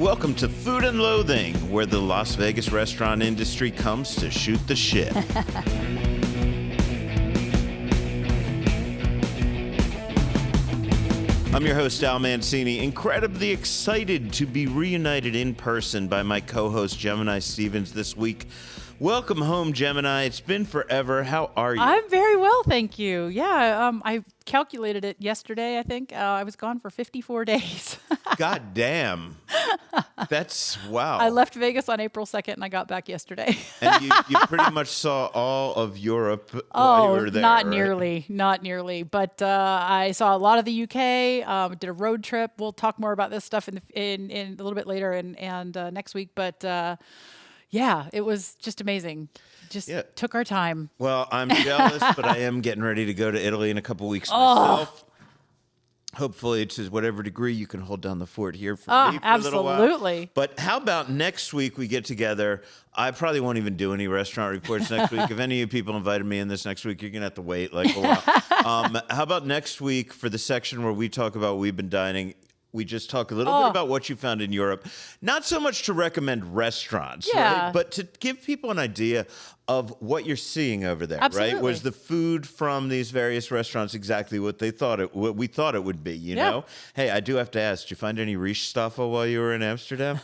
Welcome to Food and Loathing, where the Las Vegas restaurant industry comes to shoot the shit. I'm your host, Al Mancini, incredibly excited to be reunited in person by my co-host, Gemini Stevens, this week. Welcome home, Gemini. It's been forever. How are you? I'm very well, thank you. Yeah, I calculated it yesterday, I think. I was gone for 54 days. God damn. That's wow. I left Vegas on April 2nd and I got back yesterday. And you pretty much saw all of Europe while you were there, not right? nearly. But I saw a lot of the UK, did a road trip. We'll talk more about this stuff in a little bit later and next week. But yeah, it was just amazing. Took our time. Well, I'm jealous, but I am getting ready to go to Italy in a couple weeks myself. Hopefully, to whatever degree you can hold down the fort here for me for a little while. Absolutely. But how about next week we get together? I probably won't even do any restaurant reports next week. If any of you people invited me in this next week, you're going to have to wait like a while. How about next week for the section where we talk about We've Been Dining? We just talk a little bit about what you found in Europe. Not so much to recommend restaurants, right? But to give people an idea of what you're seeing over there, Absolutely. right? Was the food from these various restaurants exactly what we thought it would be, you know? Hey, I do have to ask, did you find any Riesstaffel while you were in Amsterdam?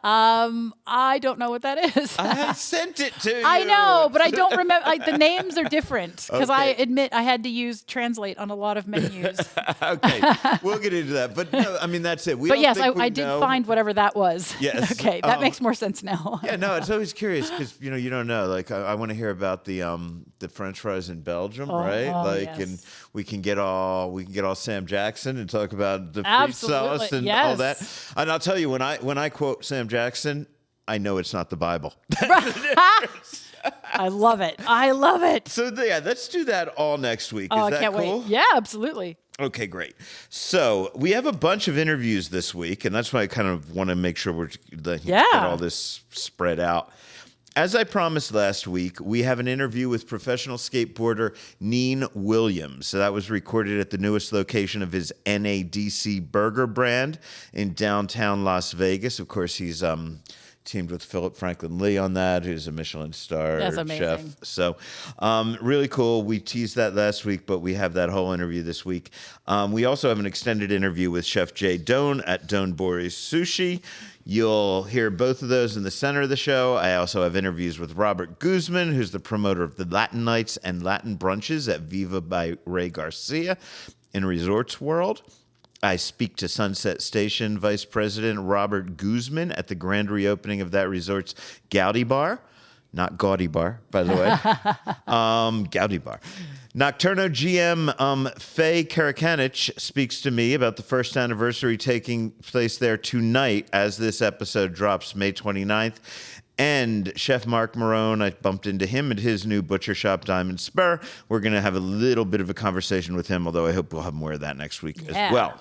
I don't know what that is. I sent it to you. I know, but I don't remember. Like the names are different because I Okay. admit I had to use Translate on a lot of menus. Okay, we'll get into that. But no, I mean, that's it. But yes, I did find whatever that was. Yes. Okay, that makes more sense now. Yeah, no, it's always curious because you don't know. Like I want to hear about the French fries in Belgium, right? Yes. And we can get all Sam Jackson and talk about the free sauce and all that. And I'll tell you, when I quote Sam Jackson, I know it's not the Bible. I love it. So yeah, let's do that all next week. Oh, Is that I can't cool? wait. Yeah, absolutely. Okay, great. So we have a bunch of interviews this week, and that's why I kind of want to make sure we're get all this spread out. As I promised last week, we have an interview with professional skateboarder Neen Williams. So that was recorded at the newest location of his NADC Burger brand in downtown Las Vegas. Of course, he's teamed with Philip Franklin Lee on that, who's a Michelin star chef. So really cool. We teased that last week, but we have that whole interview this week. We also have an extended interview with Chef Jae Doan at Doanburi Sushi. You'll hear both of those in the center of the show. I also have interviews with Roberto Guzman, who's the promoter of the Latin Nights and Latin Brunches at Viva by Ray Garcia in Resorts World. I speak to Sunset Station Vice President Roberto Guzman at the grand reopening of that resort's Gaudi Bar. Not Gaudi Bar, by the way. Gaudi Bar. Nocturno GM Fhaye Kerekenich speaks to me about the first anniversary taking place there tonight as this episode drops May 29th. And Chef Marc Marrone, I bumped into him at his new butcher shop, Diamond Spur. We're going to have a little bit of a conversation with him, although I hope we'll have more of that next week as well.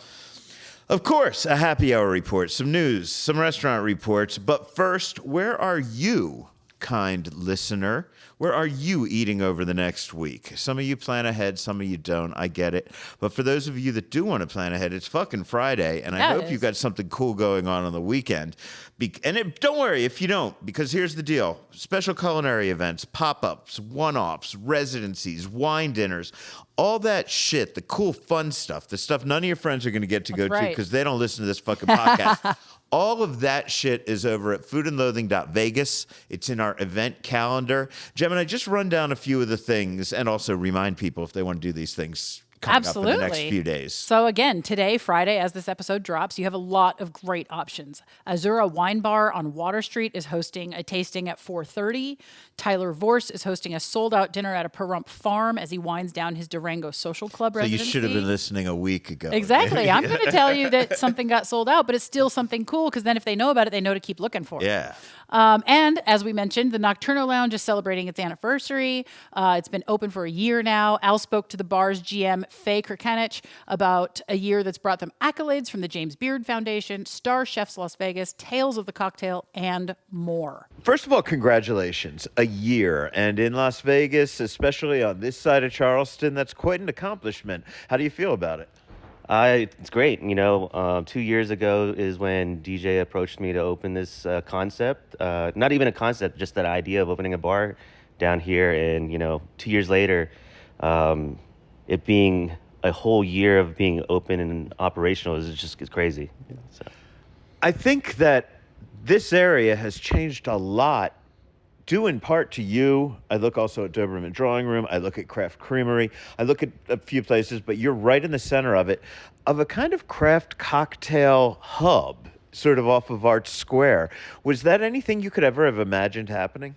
Of course, a happy hour report, some news, some restaurant reports. But first, where are you, kind listener? Where are you eating over the next week? Some of you plan ahead, some of you don't. I get it. But for those of you that do want to plan ahead, it's fucking Friday, and I hope you got something cool going on the weekend. Don't worry if you don't, because here's the deal. Special culinary events, pop-ups, one-offs, residencies, wine dinners, all that shit, the cool fun stuff, the stuff none of your friends are going to get to go to because they don't listen to this fucking podcast. All of that shit is over at foodandloathing.vegas. It's in our event calendar. Gemini, just run down a few of the things and also remind people if they want to do these things coming up in the next few days. So again, today, Friday, as this episode drops, you have a lot of great options. Azura Wine Bar on Water Street is hosting a tasting at 4:30. Tyler Vorse is hosting a sold-out dinner at a Pahrump farm as he winds down his Durango Social Club residency. So you should have been listening a week ago. Exactly. I'm going to tell you that something got sold out, but it's still something cool because then if they know about it, they know to keep looking for it. Yeah. And as we mentioned, the Nocturno Lounge is celebrating its anniversary. It's been open for a year now. Al spoke to the bar's GM, Fhaye Kerekenich, about a year that's brought them accolades from the James Beard Foundation, Star Chefs Las Vegas, Tales of the Cocktail, and more. First of all, congratulations. A year. And in Las Vegas, especially on this side of Charleston, that's quite an accomplishment. How do you feel about it? It's great. 2 years ago is when DJ approached me to open this concept. Not even a concept, just that idea of opening a bar down here. And, 2 years later, it being a whole year of being open and operational it's crazy. So. I think that this area has changed a lot, due in part to you. I look also at Doberman Drawing Room. I look at Craft Creamery. I look at a few places, but you're right in the center of it, of a kind of craft cocktail hub, sort of off of Arts Square. Was that anything you could ever have imagined happening?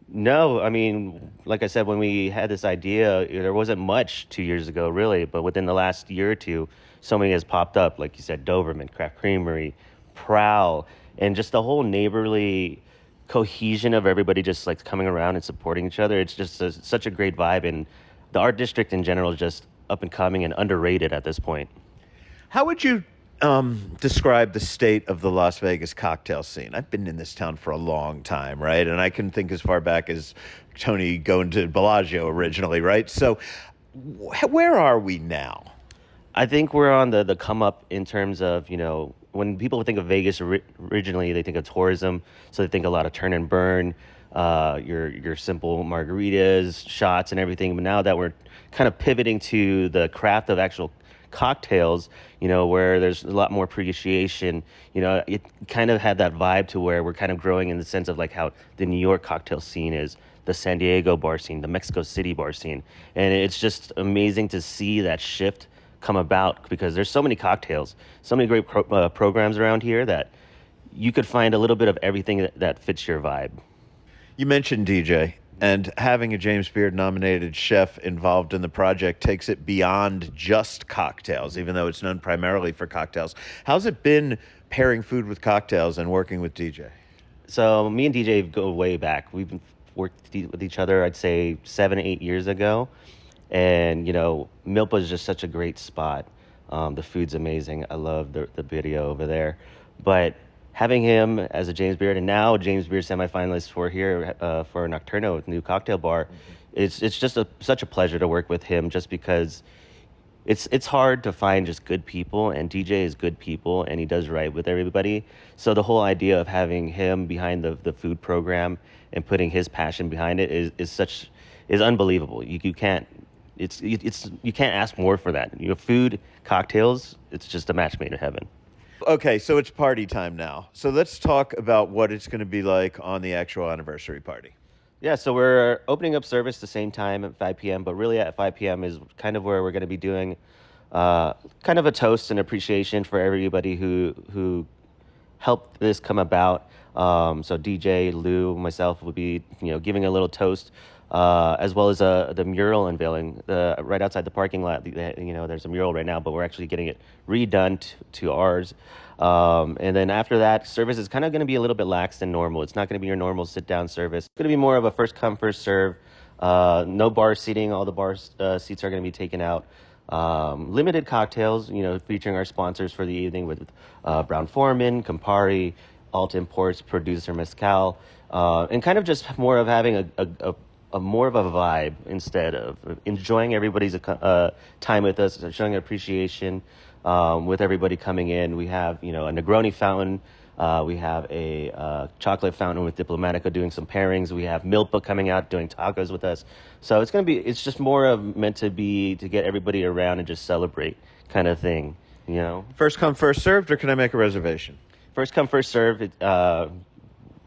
No, I mean, like I said, when we had this idea, there wasn't much 2 years ago, really. But within the last year or two, so many has popped up. Like you said, Doberman, Craft Creamery, Prowl, and just the whole neighborly cohesion of everybody just like coming around and supporting each other. It's just such a great vibe. And the art district in general is just up and coming and underrated at this point. How would you describe the state of the Las Vegas cocktail scene? I've been in this town for a long time, right? And I can think as far back as Tony going to Bellagio originally, right? So where are we now? I think we're on the come up in terms of, when people think of Vegas originally, they think of tourism. So they think a lot of turn and burn, your simple margaritas, shots and everything. But now that we're kind of pivoting to the craft of actual cocktails, where there's a lot more appreciation, it kind of had that vibe to where we're kind of growing in the sense of like how the New York cocktail scene is, the San Diego bar scene, the Mexico City bar scene. And it's just amazing to see that shift come about because there's so many cocktails, so many great programs around here that you could find a little bit of everything that fits your vibe. You mentioned DJ, and having a James Beard nominated chef involved in the project takes it beyond just cocktails, even though it's known primarily for cocktails. How's it been pairing food with cocktails and working with DJ? So me and DJ go way back. We've been worked with each other, I'd say 7-8 years ago. And, Milpa is just such a great spot. The food's amazing. I love the video over there. But having him as a James Beard, and now James Beard semifinalist for here for Nocturno with new cocktail bar, it's just such a pleasure to work with him just because it's hard to find just good people, and DJ is good people, and he does right with everybody. So the whole idea of having him behind the food program and putting his passion behind it is unbelievable. You can't ask more for that. Food, cocktails, it's just a match made in heaven. Okay, so it's party time now. So let's talk about what it's going to be like on the actual anniversary party. Yeah, so we're opening up service the same time at 5 p.m., but really at 5 p.m. is kind of where we're going to be doing kind of a toast and appreciation for everybody who helped this come about. So DJ, Lou, myself will be giving a little toast, as well as the mural unveiling right outside the parking lot. There's a mural right now, but we're actually getting it redone to ours. And then after that, service is kind of going to be a little bit lax than normal. It's not going to be your normal sit-down service. It's going to be more of a first-come, first-serve. No bar seating. All the bar seats are going to be taken out. Limited cocktails, featuring our sponsors for the evening with Brown Foreman, Campari, Alt Imports, Producer Mezcal, and kind of just more of having a more of a vibe instead of enjoying everybody's time with us, showing appreciation with everybody coming in. We have, a Negroni fountain. We have a chocolate fountain with Diplomatica doing some pairings. We have Milpa coming out doing tacos with us. So it's just more of meant to get everybody around and just celebrate kind of thing, First come, first served, or can I make a reservation? First come, first served.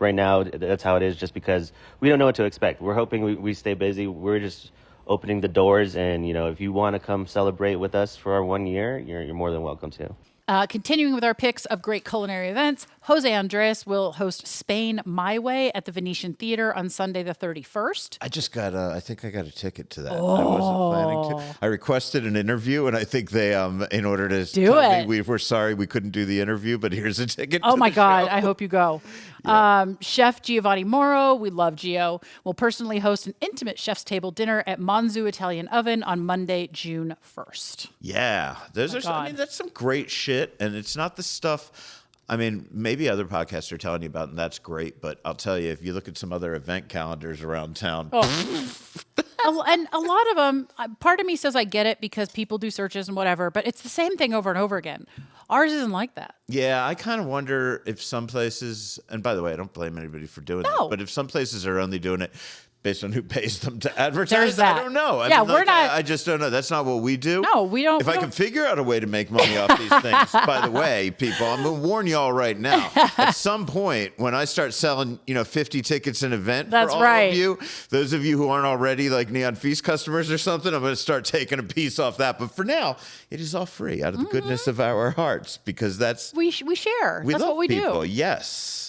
Right now, that's how it is, just because we don't know what to expect. We're hoping we stay busy. We're just opening the doors, and if you want to come celebrate with us for our 1 year, you're more than welcome to. Continuing with our picks of great culinary events, Jose Andres will host Spain My Way at the Venetian Theater on Sunday the 31st. I think I got a ticket to that. I wasn't planning to. I requested an interview, and I think they, in order to tell me we're sorry we couldn't do the interview, but here's a ticket to the God, show. I hope you go. Yeah. Chef Giovanni Moro, we love Gio, will personally host an intimate chef's table dinner at Manzu Italian Oven on Monday, June 1st. Yeah. That's some great shit, and it's not the stuff... maybe other podcasts are telling you about, and that's great. But I'll tell you, if you look at some other event calendars around town, And a lot of them, part of me says I get it because people do searches and whatever, but it's the same thing over and over again. Ours isn't like that. Yeah, I kind of wonder if some places, and by the way, I don't blame anybody for doing that, but if some places are only doing it based on who pays them to advertise, I don't know. I mean, we're not. I just don't know. That's not what we do. No, we don't. If I can figure out a way to make money off these things, by the way, people, I'm going to warn y'all right now. At some point, when I start selling, 50 tickets an event for all of you, those of you who aren't already like Neon Feast customers or something, I'm going to start taking a piece off that. But for now, it is all free out of the goodness of our hearts because that's we share. That's what we people. do. Yes.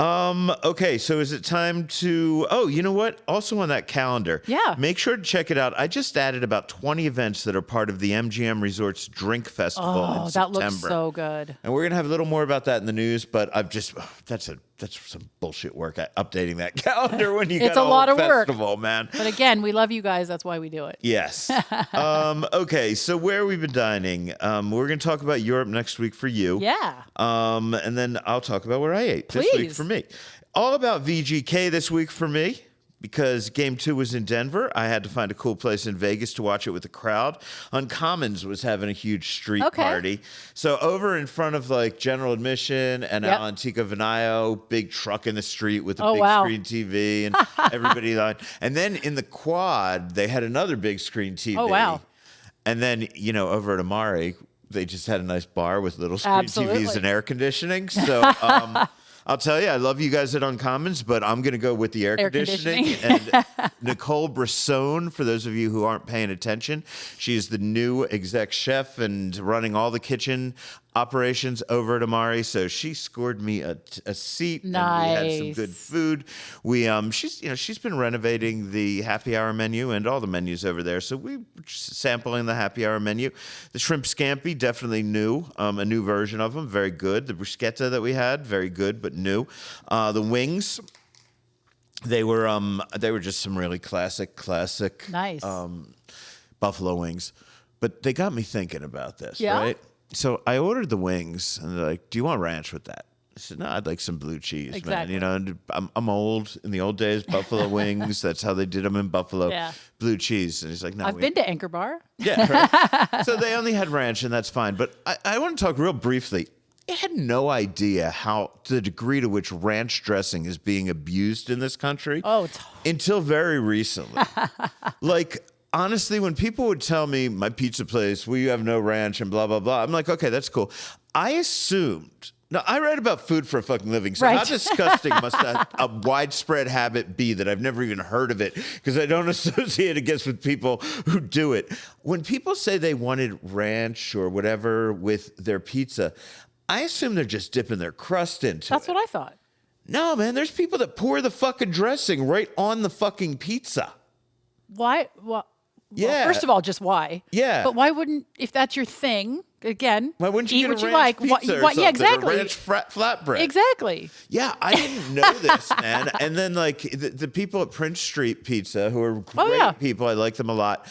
Okay, so is it time to... Oh, you know what? Also on that calendar, make sure to check it out. I just added about 20 events that are part of the MGM Resorts Drink Festival in September. That looks so good. And we're going to have a little more about that in the news, but I've just... That's some bullshit work updating that calendar when you got a lot of festival, man. But again, we love you guys. That's why we do it. Yes. Okay, so where we've been dining, we're going to talk about Europe next week for you. Yeah. And then I'll talk about where I ate this week for me. All about VGK this week for me. Because Game 2 was in Denver, I had to find a cool place in Vegas to watch it with the crowd. Uncommons was having a huge street party. So over in front of like General Admission and Al Antico Vinayo, big truck in the street with a big screen TV and everybody line. And then in the quad, they had another big screen TV. Oh, wow. And then, over at Amari, they just had a nice bar with little screen TVs and air conditioning. So... I'll tell you, I love you guys at Uncommons, but I'm going to go with the air conditioning. And Nicole Bressone, for those of you who aren't paying attention, she's the new exec chef and running all the kitchen operations over at Amari. So she scored me a seat. Nice. And we had some good food. She's been renovating the happy hour menu and all the menus over there. So we were sampling the happy hour menu. The shrimp scampi, definitely new, a new version of them, very good. The bruschetta that we had, very good but new. The wings. They were just some really classic nice buffalo wings. But they got me thinking about this, right? So I ordered the wings, and they're like, "Do you want ranch with that?" I said, "No, I'd like some blue cheese, man. And I'm old. In the old days, buffalo wings. That's how they did them in Buffalo. Yeah. Blue cheese." And he's like, "No, I've been to Anchor Bar." Yeah, right. So they only had ranch, and that's fine. But I want to talk real briefly. I had no idea the degree to which ranch dressing is being abused in this country. Until very recently. Honestly, when people would tell me my pizza place, we have no ranch and blah, blah, blah, I'm like, okay, that's cool. I assumed. Now, I write about food for a fucking living, so how disgusting must a widespread habit be that I've never even heard of it because I don't associate it with people who do it. When people say they wanted ranch or whatever with their pizza, I assume they're just dipping their crust into it. That's what I thought. No, man, there's people that pour the fucking dressing right on the fucking pizza. Why? Well, first of all, just why? Yeah. But why wouldn't, if that's your thing, again, why wouldn't you eat get what a you ranch like? Pizza or something, exactly. A ranch flatbread. Exactly. Yeah, I didn't know this, man. And then the people at Prince Street Pizza, who are great people, I like them a lot.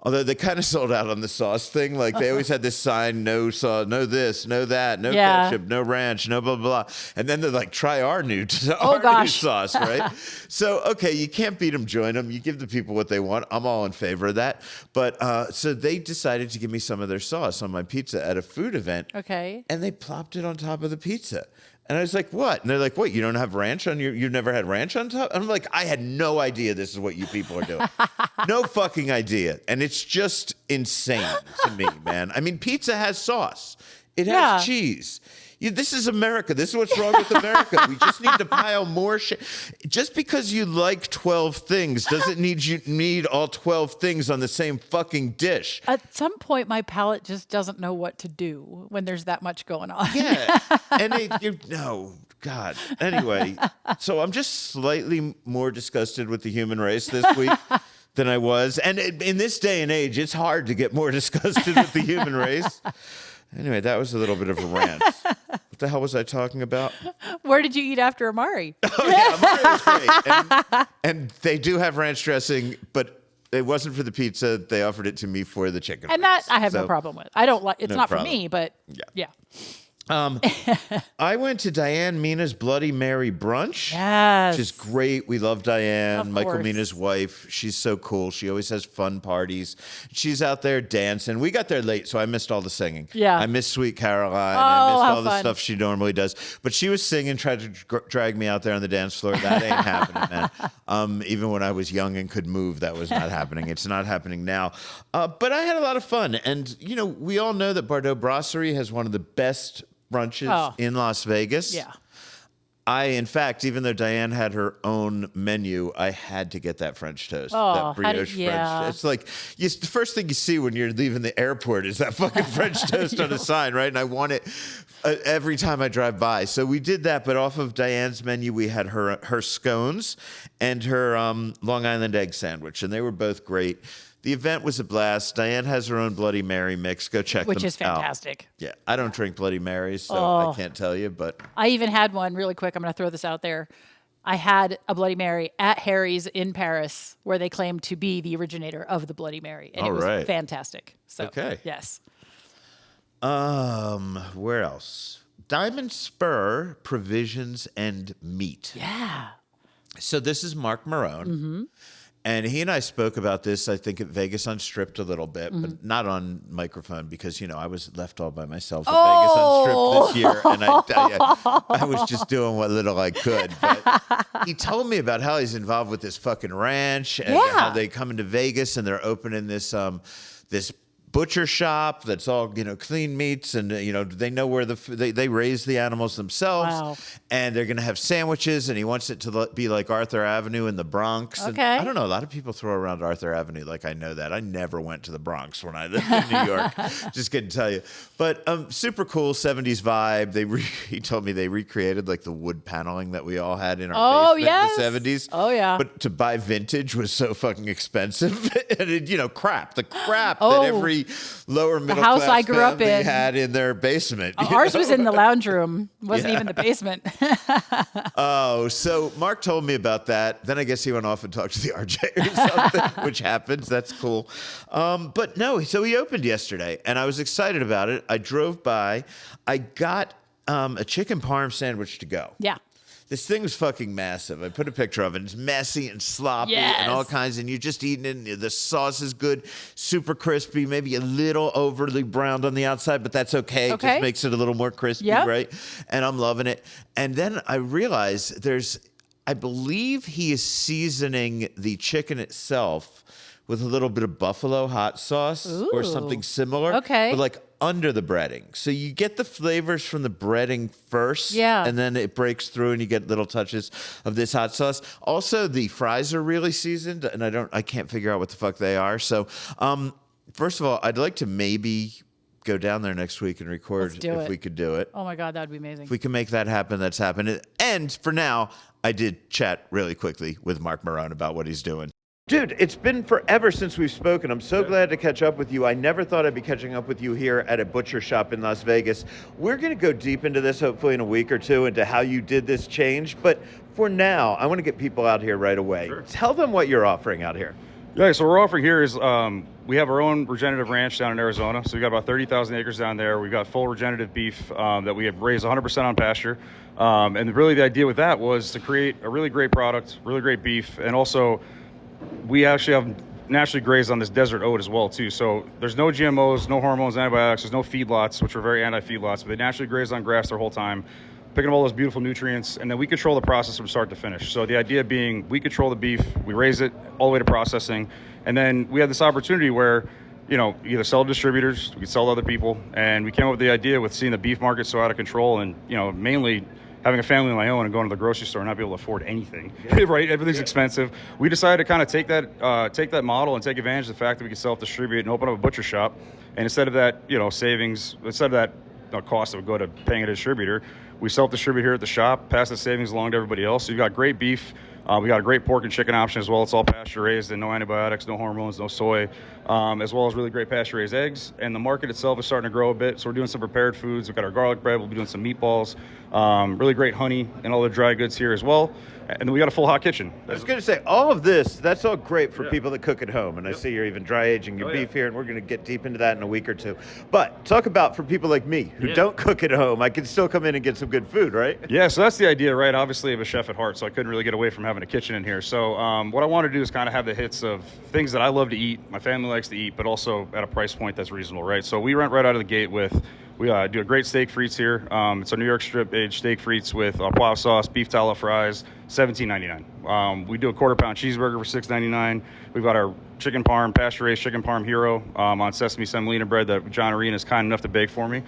Although they kind of sold out on the sauce thing. Like they always had this sign, no sauce, no this, no that, no ketchup, no ranch, no blah, blah, blah. And then they're like, try our new sauce, right? So, okay, you can't beat them, join them. You give the people what they want. I'm all in favor of that. But so they decided to give me some of their sauce on my pizza at a food event. Okay. And they plopped it on top of the pizza. And I was like, what? And they're like, what, you don't have ranch on you've never had ranch on top? And I'm like, I had no idea this is what you people are doing. No fucking idea. And it's just insane to me, man. I mean, pizza has sauce. It has cheese. This is America. This is what's wrong with America. We just need to pile more shit. Just because you like 12 things doesn't need all 12 things on the same fucking dish. At some point, my palate just doesn't know what to do when there's that much going on. Yeah. And God. Anyway, so I'm just slightly more disgusted with the human race this week than I was. And in this day and age, it's hard to get more disgusted with the human race. Anyway, that was a little bit of a rant. What the hell was I talking about? Where did you eat after Amari? Oh, yeah, Amari was great. And they do have ranch dressing, but it wasn't for the pizza. They offered it to me for the chicken. And that I have no problem with. I don't like. It's not problem. for me, but yeah. I went to Diane Mina's Bloody Mary brunch. Yes. Which is great. We love Diane, Of Michael course. Mina's wife. She's so cool. She always has fun parties. She's out there dancing. We got there late, so I missed all the singing. Yeah. I missed Sweet Caroline. Oh, I missed how all the fun. stuff she normally does. But she was singing, tried to drag me out there on the dance floor. That ain't happening, man. Even when I was young and could move, that was not happening. It's not happening now. But I had a lot of fun. And, we all know that Bardot Brasserie has one of the best brunches in Las Vegas. Yeah. In fact, even though Diane had her own menu, I had to get that French toast, Oh, that brioche French. It's like the first thing you see when you're leaving the airport is that fucking French toast on a sign, right? And I want it every time I drive by. So we did that, but off of Diane's menu, we had her scones and her Long Island egg sandwich, and they were both great. The event was a blast. Diane has her own Bloody Mary mix. Go check them out. Which is fantastic. Yeah, I don't drink Bloody Marys, so I can't tell you, but... I even had one really quick. I'm going to throw this out there. I had a Bloody Mary at Harry's in Paris, where they claim to be the originator of the Bloody Mary. And it was fantastic. So, okay. Yes. Where else? Diamond Spur Provisions and Meat. Yeah. So this is Marc Marrone. Mm-hmm. And he and I spoke about this, I think, at Vegas Unstripped a little bit, but not on microphone because, I was left all by myself at Vegas Unstripped this year. And I was just doing what little I could. But he told me about how he's involved with this fucking ranch and how they come into Vegas and they're opening this this butcher shop that's all clean meats and they know where they raise the animals themselves and they're gonna have sandwiches and he wants it to be like Arthur Avenue in the Bronx. Okay. And I don't know, a lot of people throw around Arthur Avenue like I know that. I never went to the Bronx when I lived in New York. Just couldn't tell you. But super cool 70s vibe. He told me they recreated like the wood paneling that we all had in our basement in the 70s. Oh yeah. But to buy vintage was so fucking expensive. And it, crap that every lower middle house class I grew up family in had in their basement. Ours was in the lounge room. Wasn't even the basement. So Mark told me about that. Then I guess he went off and talked to the RJ or something, which happens. That's cool. But no, so he opened yesterday, and I was excited about it. I drove by. I got a chicken parm sandwich to go. Yeah. This thing was fucking massive. I put a picture of it. It's messy and sloppy and all kinds, and you're just eating it. And the sauce is good, super crispy, maybe a little overly browned on the outside, but that's okay. It just makes it a little more crispy, right? And I'm loving it. And then I realized I believe he is seasoning the chicken itself with a little bit of buffalo hot sauce or something similar. Okay. But like under the breading. So you get the flavors from the breading first. Yeah. And then it breaks through and you get little touches of this hot sauce. Also, the fries are really seasoned and I can't figure out what the fuck they are. So first of all, I'd like to maybe go down there next week and record if we could do it. Oh my God, that'd be amazing. If we can make that happen, that's happening. And for now, I did chat really quickly with Marc Marrone about what he's doing. Dude, it's been forever since we've spoken. I'm so glad to catch up with you. I never thought I'd be catching up with you here at a butcher shop in Las Vegas. We're going to go deep into this, hopefully in a week or two, into how you did this change. But for now, I want to get people out here right away. Sure. Tell them what you're offering out here. Yeah, so what we're offering here is we have our own regenerative ranch down in Arizona. So we've got about 30,000 acres down there. We've got full regenerative beef that we have raised 100% on pasture. And really the idea with that was to create a really great product, really great beef, and also we actually have naturally grazed on this desert oat as well too. So there's no GMOs, no hormones, antibiotics, there's no feedlots, which are very anti-feedlots, but they naturally graze on grass their whole time, picking up all those beautiful nutrients, and then we control the process from start to finish. So the idea being we control the beef, we raise it all the way to processing, and then we have this opportunity where either sell to distributors, we could sell to other people, and we came up with the idea with seeing the beef market so out of control and mainly having a family of my own and going to the grocery store and not be able to afford anything, right? Everything's expensive. We decided to kind of take that model and take advantage of the fact that we could self-distribute and open up a butcher shop. And instead of that, savings, instead of that cost that would go to paying a distributor, we self-distribute here at the shop, pass the savings along to everybody else. So you've got great beef, We got a great pork and chicken option as well. It's all pasture raised and no antibiotics, no hormones, no soy, as well as really great pasture raised eggs. And the market itself is starting to grow a bit. So we're doing some prepared foods. We've got our garlic bread. We'll be doing some meatballs, really great honey and all the dry goods here as well. And then we got a full hot kitchen. I was going to say, all of this, that's all great for people that cook at home. And I see you're even dry aging your beef here, and we're going to get deep into that in a week or two. But talk about for people like me who don't cook at home, I can still come in and get some good food, right? Yeah, so that's the idea, right? Obviously, I have a chef at heart, so I couldn't really get away from having a kitchen in here. So what I want to do is kind of have the hits of things that I love to eat, my family likes to eat, but also at a price point that's reasonable, right? So we went right out of the gate with, we do a great steak frites here. It's a New York strip aged steak frites with pow sauce, beef tallow fries, $17.99. We do a quarter-pound cheeseburger for $6.99. We've got our chicken parm, pasture-raised chicken parm hero on sesame semolina bread that John Arena is kind enough to bake for me.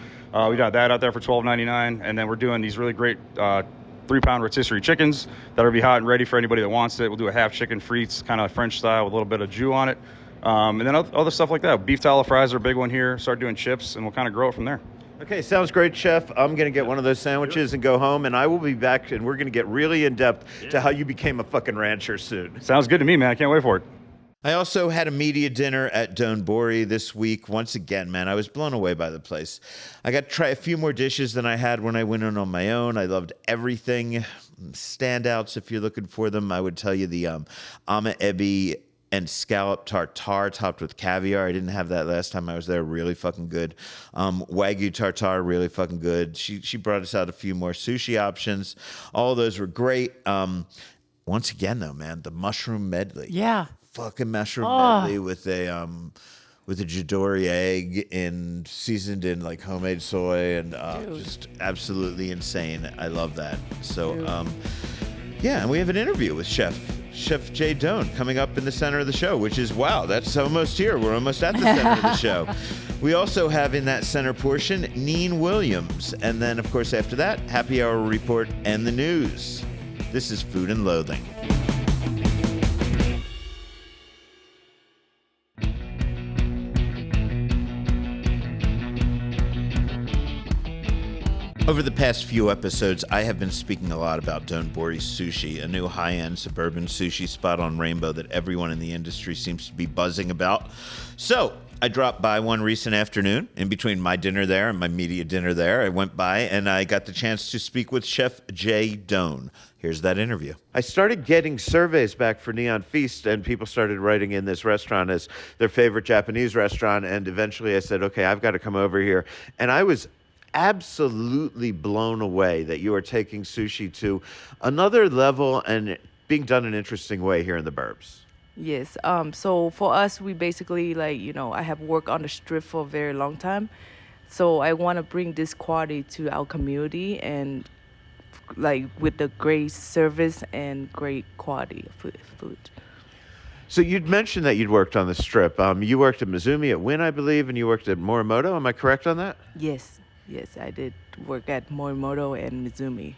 We got that out there for $12.99, and then we're doing these really great 3-pound rotisserie chickens that'll be hot and ready for anybody that wants it. We'll do a half chicken frites, kind of French style with a little bit of jus on it. And then other stuff like that. Beef tallow fries are a big one here. Start doing chips, and we'll kind of grow it from there. Okay, sounds great, Chef. I'm going to get one of those sandwiches and go home, and I will be back, and we're going to get really in-depth to how you became a fucking rancher soon. Sounds good to me, man. I can't wait for it. I also had a media dinner at Doanburi this week. Once again, man, I was blown away by the place. I got to try a few more dishes than I had when I went in on my own. I loved everything. Standouts, if you're looking for them, I would tell you the ama ebi and scallop tartare topped with caviar. I didn't have that last time I was there. Really fucking good. Wagyu tartare, really fucking good. She brought us out a few more sushi options. All those were great. Once again, though, man, the mushroom medley. Yeah. Fucking mushroom medley with a Jadori egg and seasoned in like homemade soy and just absolutely insane. I love that. So, yeah, and we have an interview with Chef Jae Doan coming up in the center of the show, which is, wow, that's almost here. We're almost at the center of the show. We also have in that center portion, Neen Williams. And then, of course, after that, Happy Hour Report and the news. This is Food and Loathing. Over the past few episodes, I have been speaking a lot about Doanburi Sushi, a new high-end suburban sushi spot on Rainbow that everyone in the industry seems to be buzzing about. So I dropped by one recent afternoon in between my dinner there and my media dinner there. I went by and I got the chance to speak with Chef Jae Doan. Here's that interview. I started getting surveys back for Neon Feast, and people started writing in this restaurant as their favorite Japanese restaurant, and eventually I said, okay, I've got to come over here. And I was absolutely blown away that you are taking sushi to another level and being done an interesting way here in the burbs. Yes. So for us, we basically I have worked on the strip for a very long time. So I want to bring this quality to our community and with the great service and great quality of food. So you'd mentioned that you'd worked on the strip. You worked at Mizumi at Wynn, I believe, and you worked at Morimoto. Am I correct on that? Yes, I did work at Morimoto and Mizumi.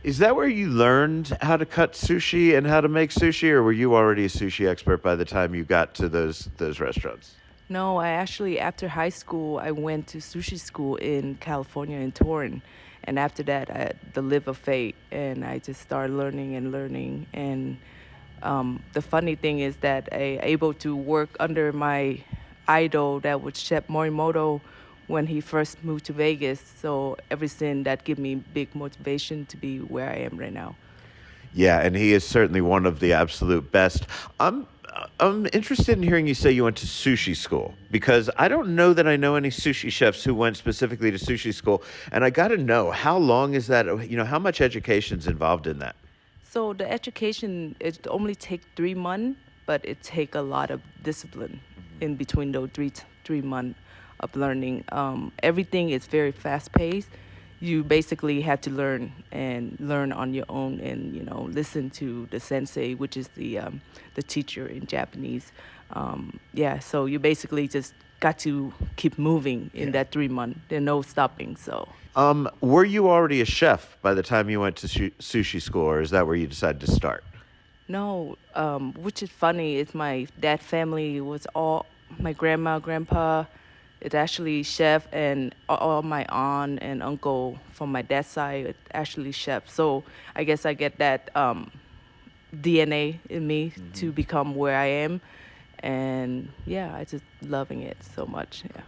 Is that where you learned how to cut sushi and how to make sushi, or were you already a sushi expert by the time you got to those restaurants? No, I actually, after high school, I went to sushi school in California in Torres. And after that, I had the live of fate, and I just started learning. And the funny thing is that I able to work under my idol that was Chef Morimoto when he first moved to Vegas. So ever since, that gave me big motivation to be where I am right now. Yeah, and he is certainly one of the absolute best. I'm interested in hearing you say you went to sushi school, because I don't know that I know any sushi chefs who went specifically to sushi school. And I got to know, how long is that? How much education is involved in that? So the education, it only takes 3 months, but it takes a lot of discipline in between those three months of learning. Everything is very fast-paced. You basically have to learn on your own, and listen to the sensei, which is the teacher in Japanese. So you basically just got to keep moving in that 3 months. There's no stopping. So. Were you already a chef by the time you went to sushi school, or is that where you decided to start? No, which is funny. It's my dad family was all my grandma, grandpa. It's actually chef, and all my aunt and uncle from my dad's side are actually chef. So I guess I get that DNA in me to become where I am. And yeah, I just loving it so much. Yeah.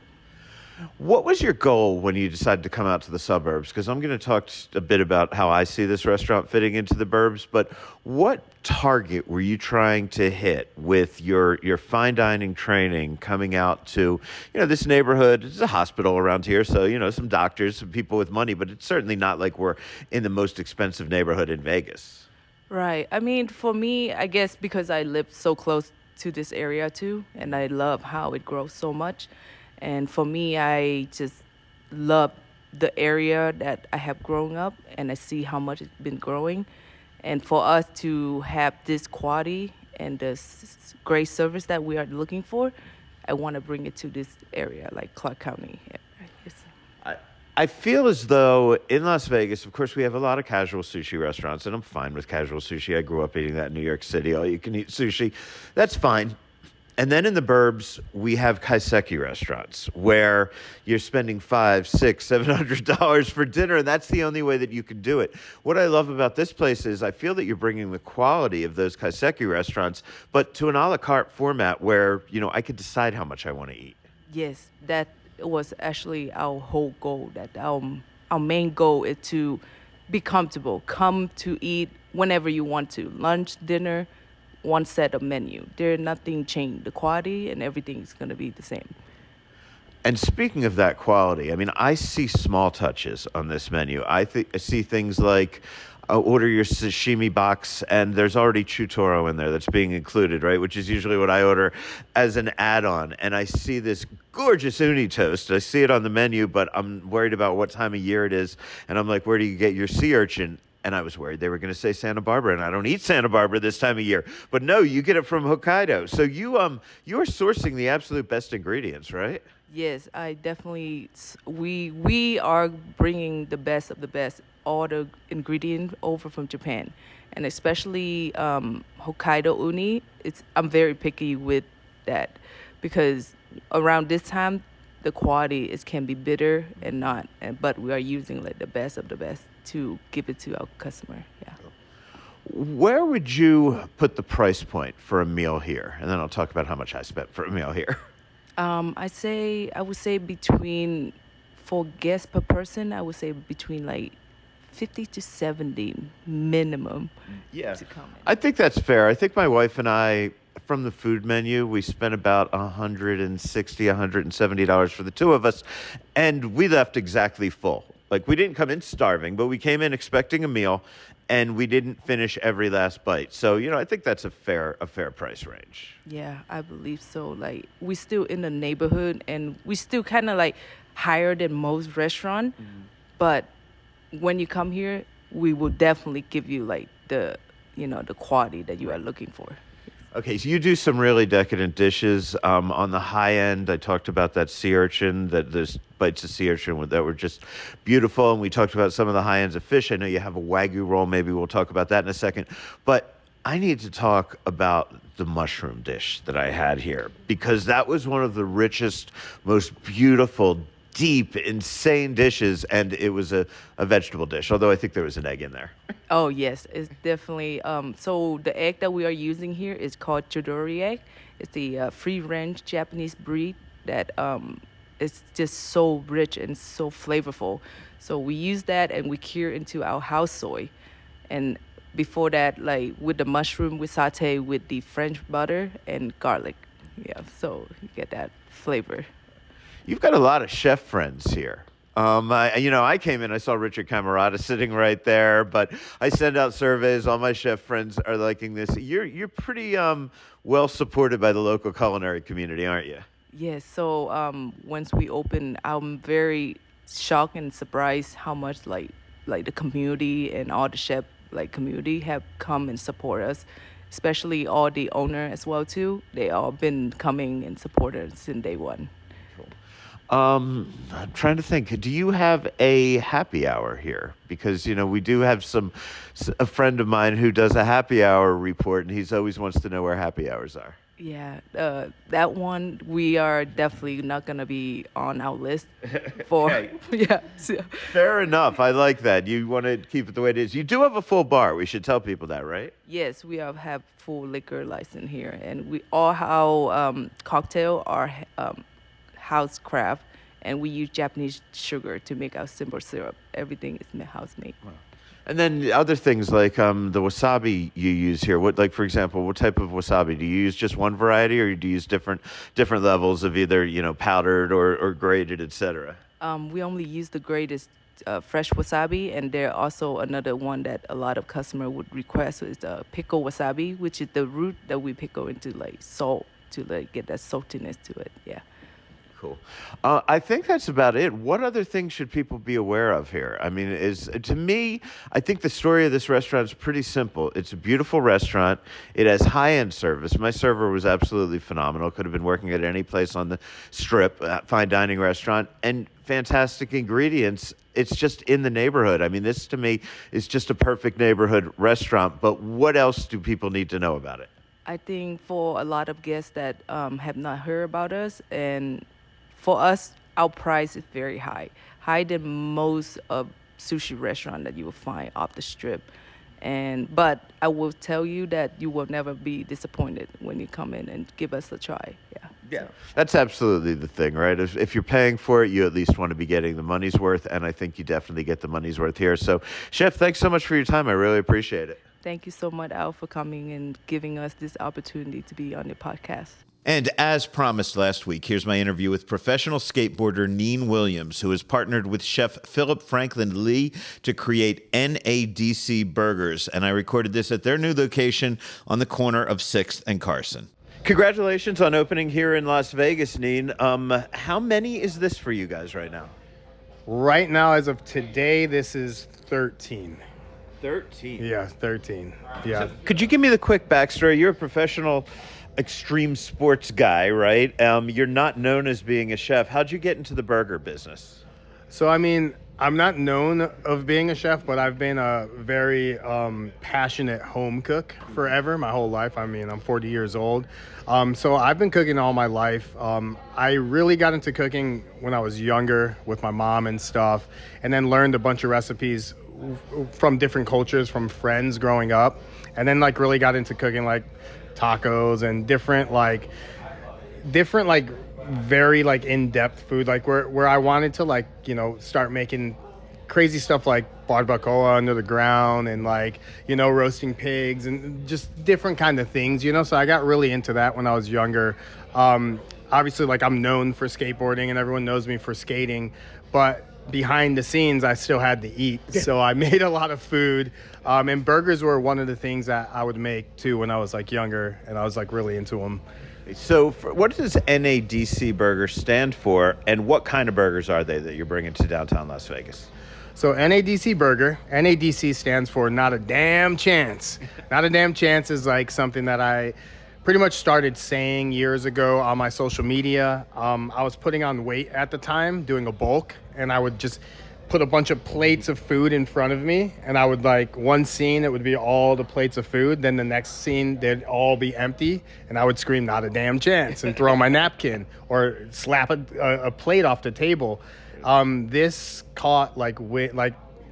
What was your goal when you decided to come out to the suburbs? Because I'm going to talk a bit about how I see this restaurant fitting into the burbs, but what target were you trying to hit with your fine dining training coming out to, this neighborhood? It's a hospital around here, so, some doctors, some people with money, but it's certainly not like we're in the most expensive neighborhood in Vegas. Right. I mean, for me, I guess because I live so close to this area too, and I love how it grows so much. And for me, I just love the area that I have grown up, and I see how much it's been growing. And for us to have this quality and this great service that we are looking for, I want to bring it to this area, like Clark County. I feel as though in Las Vegas, of course, we have a lot of casual sushi restaurants, and I'm fine with casual sushi. I grew up eating that in New York City, all-you-can-eat sushi. That's fine. And then in the burbs, we have kaiseki restaurants where you're spending $500, $600, $700 for dinner, and that's the only way that you can do it. What I love about this place is I feel that you're bringing the quality of those kaiseki restaurants, but to an a la carte format where, I could decide how much I want to eat. Yes, that was actually our whole goal. That our main goal is to be comfortable, come to eat whenever you want to, lunch, dinner, one set of menu. There nothing changed. The quality and everything is going to be the same. And speaking of that quality, I see small touches on this menu. I see things like order your sashimi box, and there's already chutoro in there that's being included, right? Which is usually what I order as an add-on. And I see this gorgeous uni toast. I see it on the menu, but I'm worried about what time of year it is. And I'm like, where do you get your sea urchin? And I was worried they were going to say Santa Barbara, and I don't eat Santa Barbara this time of year. But no, you get it from Hokkaido. So you are sourcing the absolute best ingredients, right? Yes, I definitely. We are bringing the best of the best, all the ingredients over from Japan, and especially Hokkaido uni. I'm very picky with that because around this time the quality can be bitter and not, but we are using like the best of the best to give it to our customer. Yeah. Where would you put the price point for a meal here? And then I'll talk about how much I spent for a meal here. I would say between, for guests per person, I would say between like 50 to 70 minimum. Yeah. To come in. I think that's fair. I think my wife and I, from the food menu, we spent about $160, $170 for the two of us, and we left exactly full. Like, we didn't come in starving, but we came in expecting a meal, and we didn't finish every last bite. So, I think that's a fair price range. Yeah, I believe so. Like, we still in the neighborhood, and we still kind of like higher than most restaurant. But when you come here, we will definitely give you like the quality that you are looking for. Okay, so you do some really decadent dishes. On the high end, I talked about that sea urchin, that there's bites of sea urchin that were just beautiful, and we talked about some of the high ends of fish. I know you have a Wagyu roll. Maybe we'll talk about that in a second. But I need to talk about the mushroom dish that I had here, because that was one of the richest, most beautiful, deep, insane dishes, and it was a vegetable dish, although I think there was an egg in there. Oh, yes, it's definitely. So the egg that we are using here is called Chidori egg. It's the free-range Japanese breed that is just so rich and so flavorful. So we use that and we cure into our house soy. And before that, like with the mushroom, we saute with the French butter and garlic. Yeah, so you get that flavor. You've got a lot of chef friends here. I came in, I saw Richard Camarata sitting right there, but I send out surveys. All my chef friends are liking this. You're pretty well supported by the local culinary community, aren't you? Yes. So once we open, I'm very shocked and surprised how much like the community and all the chef community have come and support us, especially all the owner as well too. They all been coming and supporting us since day one. I'm trying to think. Do you have a happy hour here? Because, we do have a friend of mine who does a happy hour report, and he always wants to know where happy hours are. Yeah, that one we are definitely not gonna be on our list for. Yeah. Fair enough. I like that. You want to keep it the way it is. You do have a full bar. We should tell people that, right? Yes, we have full liquor license here, and we all our cocktail are house craft, and we use Japanese sugar to make our simple syrup. Everything is house made. Wow. And then other things like the wasabi you use here. What, like for example, what type of wasabi do you use? Just one variety, or do you use different levels of either powdered or grated, etc.? We only use the greatest fresh wasabi, and there also another one that a lot of customer would request is the pickle wasabi, which is the root that we pickle into like salt to like get that saltiness to it. Yeah. Cool. I think that's about it. What other things should people be aware of here? I mean, to me, I think the story of this restaurant is pretty simple. It's a beautiful restaurant. It has high-end service. My server was absolutely phenomenal. Could have been working at any place on the Strip, fine dining restaurant, and fantastic ingredients. It's just in the neighborhood. I mean, this to me is just a perfect neighborhood restaurant. But what else do people need to know about it? I think for a lot of guests that have not heard about us, and for us, our price is very high, higher than most of sushi restaurant that you will find off the Strip. But I will tell you that you will never be disappointed when you come in and give us a try. Yeah, that's absolutely the thing, right? If you're paying for it, you at least want to be getting the money's worth, and I think you definitely get the money's worth here. So, Chef, thanks so much for your time. I really appreciate it. Thank you so much, Al, for coming and giving us this opportunity to be on the podcast. And as promised last week, here's my interview with professional skateboarder Neen Williams, who has partnered with Chef Philip Franklin Lee to create NADC Burgers. And I recorded this at their new location on the corner of 6th and Carson. Congratulations on opening here in Las Vegas, Neen. How many is this for you guys right now? Right now, as of today, this is 13. 13? Yeah, 13. Yeah. So could you give me the quick backstory? You're a professional extreme sports guy, right? You're not known as being a chef. How'd you get into the burger business? So, I mean, I'm not known of being a chef, but I've been a very passionate home cook forever, my whole life. I mean, I'm 40 years old. So I've been cooking all my life. I really got into cooking when I was younger with my mom and stuff, and then learned a bunch of recipes from different cultures, from friends growing up, and then like really got into cooking like tacos and different very like in-depth food, like where I wanted to like, start making crazy stuff like barbacoa under the ground and like, roasting pigs and just different kind of things, so I got really into that when I was younger. Obviously, like, I'm known for skateboarding and everyone knows me for skating, but behind the scenes I still had to eat, so I made a lot of food, and burgers were one of the things that I would make too when I was like younger, and I was like really into them. So what does NADC Burger stand for, and what kind of burgers are they that you're bringing to downtown Las Vegas? So NADC Burger, NADC stands for Not a Damn Chance. Not a Damn Chance is like something that I pretty much started saying years ago on my social media. I was putting on weight at the time, doing a bulk, and I would just put a bunch of plates of food in front of me, and I would like, one scene, it would be all the plates of food, then the next scene, they'd all be empty, and I would scream, "Not a damn chance," and throw my napkin or slap a plate off the table. This caught like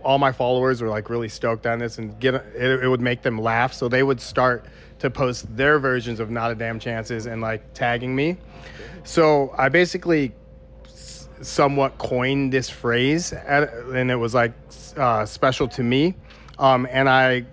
all my followers were like really stoked on this, and it would make them laugh, so they would start to post their versions of Not a Damn Chances and like tagging me. So I basically somewhat coined this phrase, and it was like special to me, and I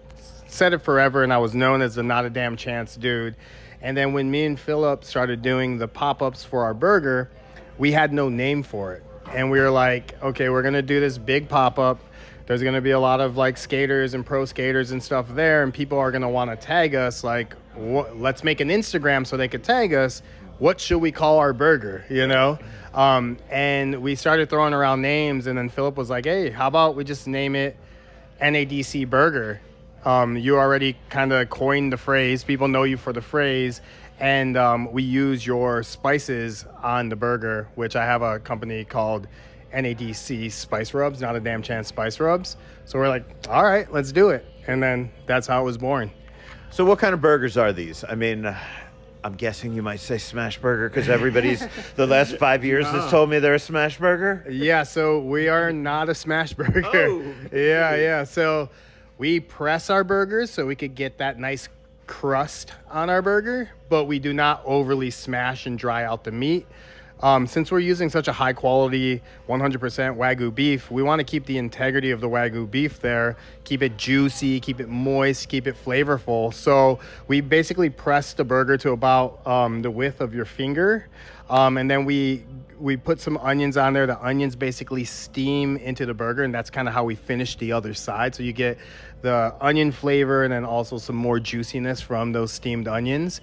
said it forever, and I was known as the Not a Damn Chance dude. And then when me and Philip started doing the pop-ups for our burger, we had no name for it, and we were like, okay, we're gonna do this big pop-up. There's gonna be a lot of like skaters and pro skaters and stuff there, and people are gonna want to tag us. Like, let's make an Instagram so they could tag us. What should we call our burger, and we started throwing around names, and then Philip was like, hey, how about we just name it NADC Burger? You already kind of coined the phrase. People know you for the phrase, and we use your spices on the burger, which I have a company called NADC Spice Rubs, Not a Damn Chance Spice Rubs. So we're like, all right, let's do it. And then that's how it was born. So what kind of burgers are these? I mean, I'm guessing you might say smash burger because everybody's the last 5 years has told me they're a smash burger. Yeah, so we are not a smash burger. Oh. Yeah. So we press our burgers so we could get that nice crust on our burger, but we do not overly smash and dry out the meat. Since we're using such a high quality 100% Wagyu beef, we want to keep the integrity of the Wagyu beef there, keep it juicy, keep it moist, keep it flavorful. So we basically press the burger to about the width of your finger. And then we put some onions on there. The onions basically steam into the burger, and that's kind of how we finish the other side. So you get the onion flavor and then also some more juiciness from those steamed onions.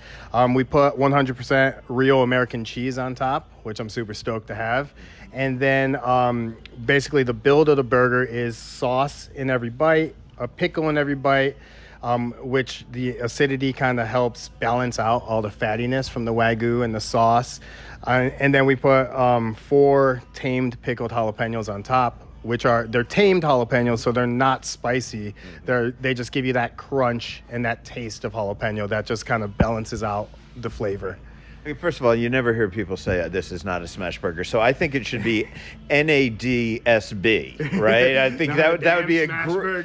We put 100% real American cheese on top, which I'm super stoked to have. And then basically the build of the burger is sauce in every bite, a pickle in every bite, which the acidity kind of helps balance out all the fattiness from the Wagyu and the sauce. And then we put 4 tamed pickled jalapenos on top, they're tamed jalapenos, so they're not spicy. They just give you that crunch and that taste of jalapeno that just kind of balances out the flavor. First of all, you never hear people say this is not a smash burger, so I think it should be NADSB, right? I think that would be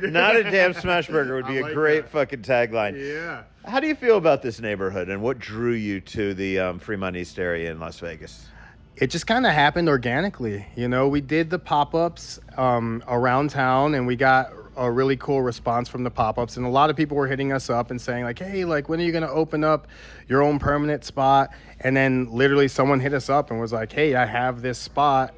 not a damn smash burger would be a great fucking tagline. Yeah. How do you feel about this neighborhood, and what drew you to the Fremont East area in Las Vegas? It just kind of happened organically. We did the pop-ups around town, and we got a really cool response from the pop-ups. And a lot of people were hitting us up and saying, like, hey, like, when are you going to open up your own permanent spot? And then literally someone hit us up and was like, hey, I have this spot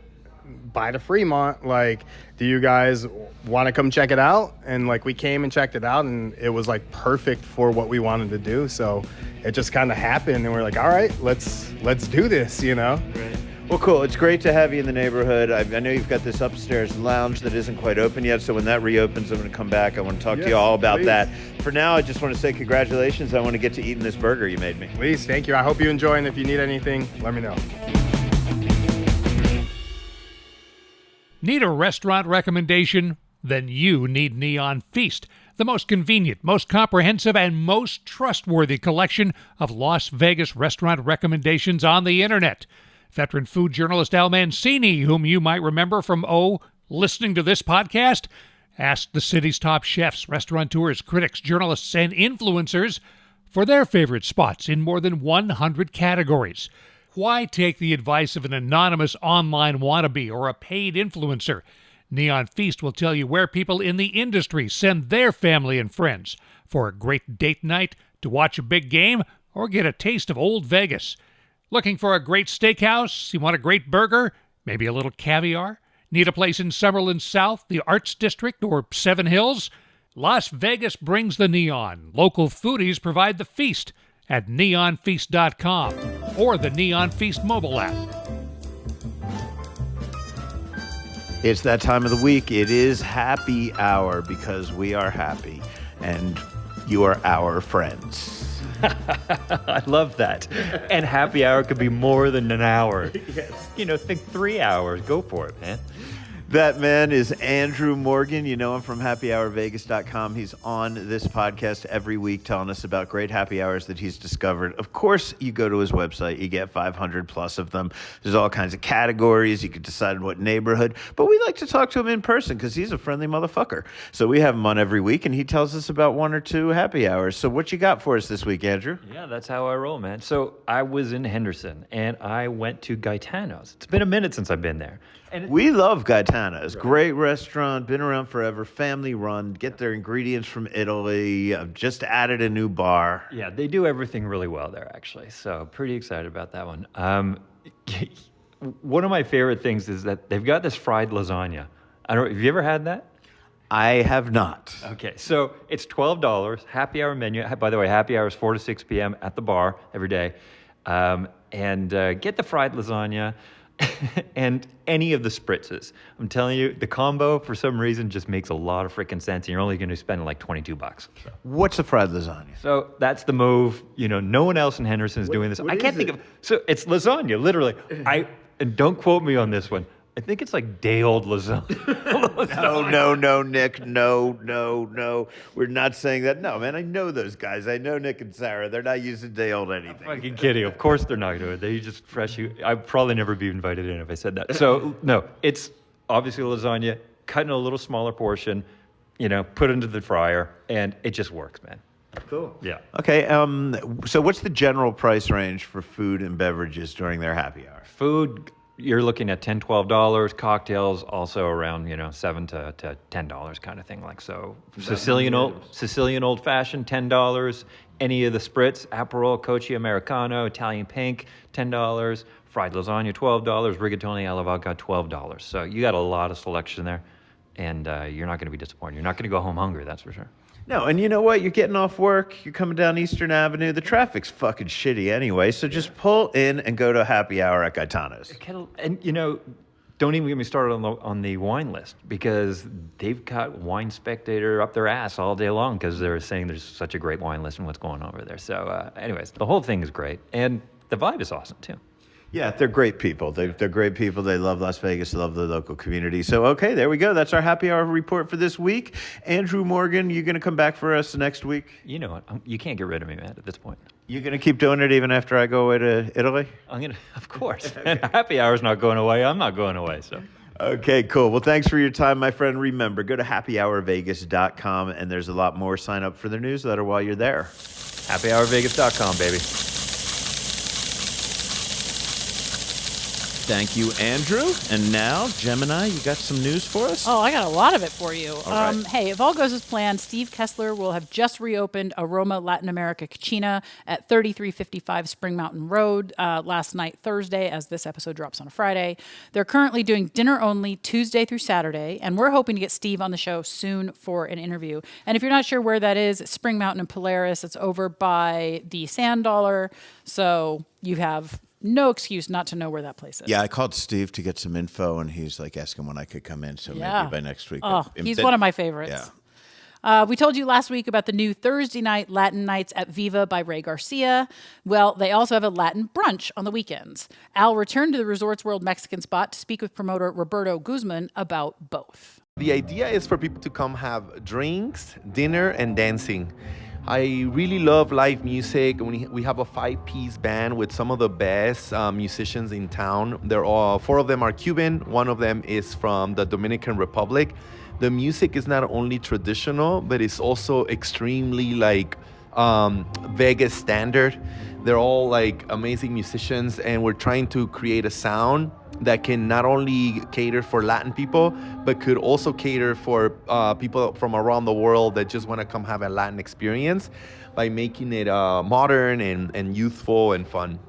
by the Fremont. Like, do you guys want to come check it out? And, like, we came and checked it out, and it was, like, perfect for what we wanted to do. So it just kind of happened, and we're like, all right, let's do this, Right. Well, cool. It's great to have you in the neighborhood. I know you've got this upstairs lounge that isn't quite open yet, so when that reopens, I'm going to come back. I want to talk to you all about that. For now, I just want to say congratulations. I want to get to eating this burger you made me. Please, thank you. I hope you enjoy, and if you need anything, let me know. Need a restaurant recommendation? Then you need Neon Feast, the most convenient, most comprehensive, and most trustworthy collection of Las Vegas restaurant recommendations on the internet. Veteran food journalist Al Mancini, whom you might remember from, listening to this podcast, asked the city's top chefs, restaurateurs, critics, journalists, and influencers for their favorite spots in more than 100 categories. Why take the advice of an anonymous online wannabe or a paid influencer? Neon Feast will tell you where people in the industry send their family and friends for a great date night, to watch a big game, or get a taste of Old Vegas. Looking for a great steakhouse? You want a great burger? Maybe a little caviar? Need a place in Summerlin South, the Arts District, or Seven Hills? Las Vegas brings the neon. Local foodies provide the feast at neonfeast.com or the Neon Feast mobile app. It's that time of the week. It is happy hour because we are happy and you are our friends. I love that. And happy hour could be more than an hour. Yes. Think 3 hours. Go for it, man. That man is Andrew Morgan. You know him from happyhourvegas.com. He's on this podcast every week telling us about great happy hours that he's discovered. Of course, you go to his website, you get 500 plus of them. There's all kinds of categories. You can decide what neighborhood. But we like to talk to him in person because he's a friendly motherfucker. So we have him on every week, and he tells us about 1 or 2 happy hours. So what you got for us this week, Andrew? Yeah, that's how I roll, man. So I was in Henderson, and I went to Gaetano's. It's been a minute since I've been there. And we love Gaetano's. Right. Great restaurant, been around forever, family run, get their ingredients from Italy. I've just added a new bar. Yeah, they do everything really well there, actually. So pretty excited about that one. One of my favorite things is that they've got this fried lasagna. Have you ever had that? I have not. Okay, so it's $12, happy hour menu. By the way, happy hour is 4 to 6 p.m. at the bar every day. And get the fried lasagna. And any of the spritzes. I'm telling you, the combo, for some reason, just makes a lot of freaking sense, and you're only going to spend like $22. So. What's a fried lasagna? So that's the move. No one else in Henderson is doing this. I can't think of... So it's lasagna, literally. And don't quote me on this one. I think it's like day-old lasagna. No, Nick. No. We're not saying that. No, man, I know those guys. I know Nick and Sarah. They're not using day-old anything. I'm fucking kidding. Of course they're not doing it. They just fresh you. I'd probably never be invited in if I said that. So, no, it's obviously lasagna, cut in a little smaller portion, put into the fryer, and it just works, man. Cool. Yeah. Okay, so what's the general price range for food and beverages during their happy hour? Food, you're looking at $10, $12. Cocktails also around, $7 to $10 kind of thing. Like so, Sicilian old fashioned $10. Any of the spritz, Aperol, Cocchi Americano, Italian Pink, $10. Fried lasagna, $12. Rigatoni alla vodka, $12. So you got a lot of selection there, and you're not going to be disappointed. You're not going to go home hungry, that's for sure. No, and you know what? You're getting off work. You're coming down Eastern Avenue. The traffic's fucking shitty anyway, so just pull in and go to a happy hour at Gaetano's. And, don't even get me started on the wine list, because they've got Wine Spectator up their ass all day long because they're saying there's such a great wine list and what's going on over there. So anyways, the whole thing is great. And the vibe is awesome, too. Yeah, they're great people. They're great people. They love Las Vegas. They love the local community. So, okay, there we go. That's our happy hour report for this week. Andrew Morgan, you going to come back for us next week? You know what? You can't get rid of me, man, at this point. You're going to keep doing it even after I go away to Italy? Of course. Happy hour's not going away. I'm not going away, so. Okay, cool. Well, thanks for your time, my friend. Remember, go to happyhourvegas.com, and there's a lot more. Sign up for their newsletter while you're there. Happyhourvegas.com, baby. Thank you, Andrew. And now, Gemini, you got some news for us? Oh, I got a lot of it for you. All right. Hey, if all goes as planned, Steve Kessler will have just reopened Aroma Latin America Cucina at 3355 Spring Mountain Road last night, Thursday, as this episode drops on a Friday. They're currently doing dinner only Tuesday through Saturday, and we're hoping to get Steve on the show soon for an interview. And if you're not sure where that is, it's Spring Mountain and Polaris. It's over by the Sand Dollar, so you have no excuse not to know where that place is. Yeah, I called Steve to get some info, and he's like asking when I could come in, so maybe by next week. Oh, he's one of my favorites. Yeah. We told you last week about the new Thursday night Latin nights at Viva by Ray Garcia. Well, they also have a Latin brunch on the weekends. Al returned to the Resorts World Mexican spot to speak with promoter Roberto Guzman about both. The idea is for people to come have drinks, dinner, and dancing. I really love live music. We have a 5-piece band with some of the best musicians in town. They're all 4 of them are Cuban. 1 of them is from the Dominican Republic. The music is not only traditional, but it's also extremely Vegas standard. They're all amazing musicians, and we're trying to create a sound that can not only cater for Latin people, but could also cater for people from around the world that just want to come have a Latin experience by making it modern and youthful and fun.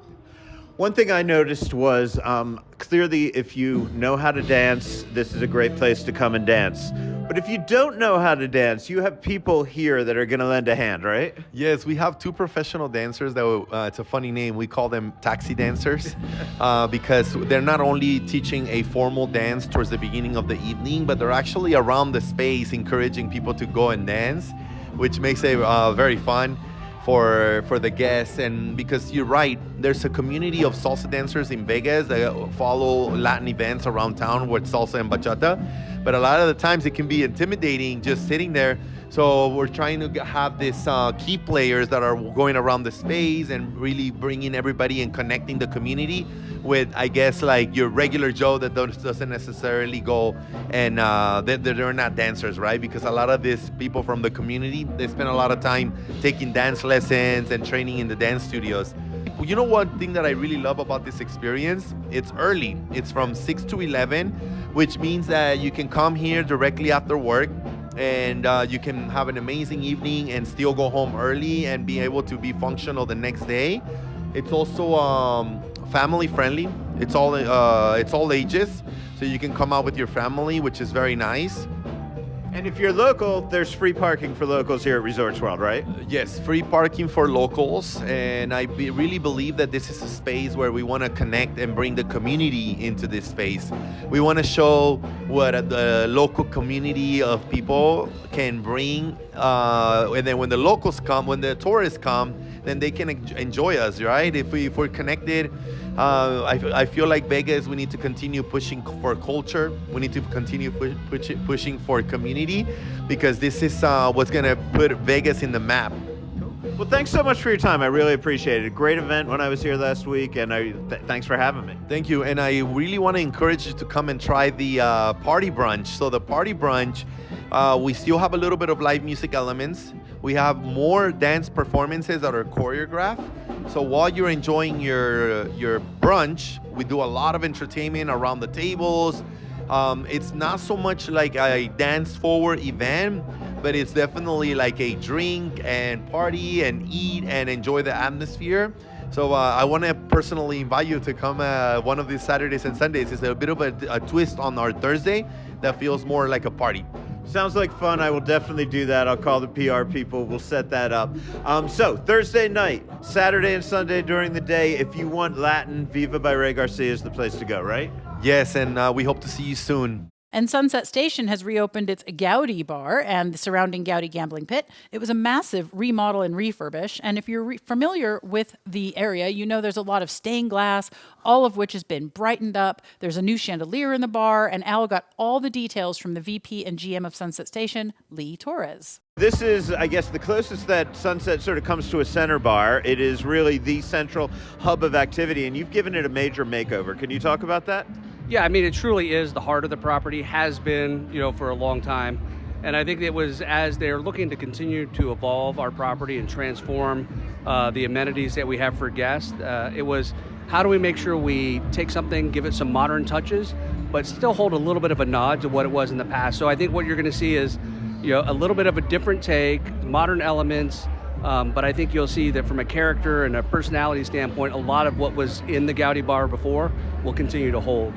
One thing I noticed was clearly if you know how to dance, this is a great place to come and dance. But if you don't know how to dance, you have people here that are going to lend a hand, right? Yes, we have 2 professional dancers that it's a funny name. We call them taxi dancers because they're not only teaching a formal dance towards the beginning of the evening, but they're actually around the space encouraging people to go and dance, which makes it very fun for the guests. And because you're right, there's a community of salsa dancers in Vegas that follow Latin events around town with salsa and bachata. But a lot of the times it can be intimidating just sitting there. So we're trying to have these key players that are going around the space and really bringing everybody and connecting the community with, I guess, your regular Joe that doesn't necessarily go and they're not dancers, right? Because a lot of these people from the community, they spend a lot of time taking dance lessons and training in the dance studios. You know, one thing that I really love about this experience, it's early. It's from 6 to 11, which means that you can come here directly after work and you can have an amazing evening and still go home early and be able to be functional the next day. It's also family friendly. It's all ages, so you can come out with your family, which is very nice. And if you're local, there's free parking for locals here at Resorts World, right? Yes, free parking for locals, and I really believe that this is a space where we want to connect and bring the community into this space. We want to show what the local community of people can bring, and then when the locals come, when the tourists come, then they can enjoy us, right? If we're connected, I feel like Vegas, we need to continue pushing for culture. We need to continue pushing for community, because this is what's going to put Vegas in the map. Well, thanks so much for your time. I really appreciate it. Great event when I was here last week, and thanks for having me. Thank you, and I really want to encourage you to come and try the party brunch. So the party brunch, we still have a little bit of live music elements. We have more dance performances that are choreographed. So while you're enjoying your brunch, we do a lot of entertainment around the tables. It's not so much like a dance-forward event, but it's definitely like a drink and party and eat and enjoy the atmosphere. So I want to personally invite you to come one of these Saturdays and Sundays. It's a bit of a twist on our Thursday that feels more like a party. Sounds like fun. I will definitely do that. I'll call the PR people. We'll set that up. So Thursday night, Saturday and Sunday during the day, if you want Latin, Viva by Ray Garcia is the place to go, right? Yes, and we hope to see you soon. And Sunset Station has reopened its Gaudi Bar and the surrounding Gaudi gambling pit. It was a massive remodel and refurbish. And if you're familiar with the area, you know there's a lot of stained glass, all of which has been brightened up. There's a new chandelier in the bar, and Al got all the details from the VP and GM of Sunset Station, Lee Torres. This is, I guess, the closest that Sunset sort of comes to a center bar. It is really the central hub of activity, and you've given it a major makeover. Can you talk about that? Yeah, I mean, it truly is the heart of the property, has been, for a long time. And I think it was as they're looking to continue to evolve our property and transform the amenities that we have for guests, it was how do we make sure we take something, give it some modern touches, but still hold a little bit of a nod to what it was in the past. So I think what you're going to see is, a little bit of a different take, modern elements, but I think you'll see that from a character and a personality standpoint, a lot of what was in the Gaudi Bar before will continue to hold.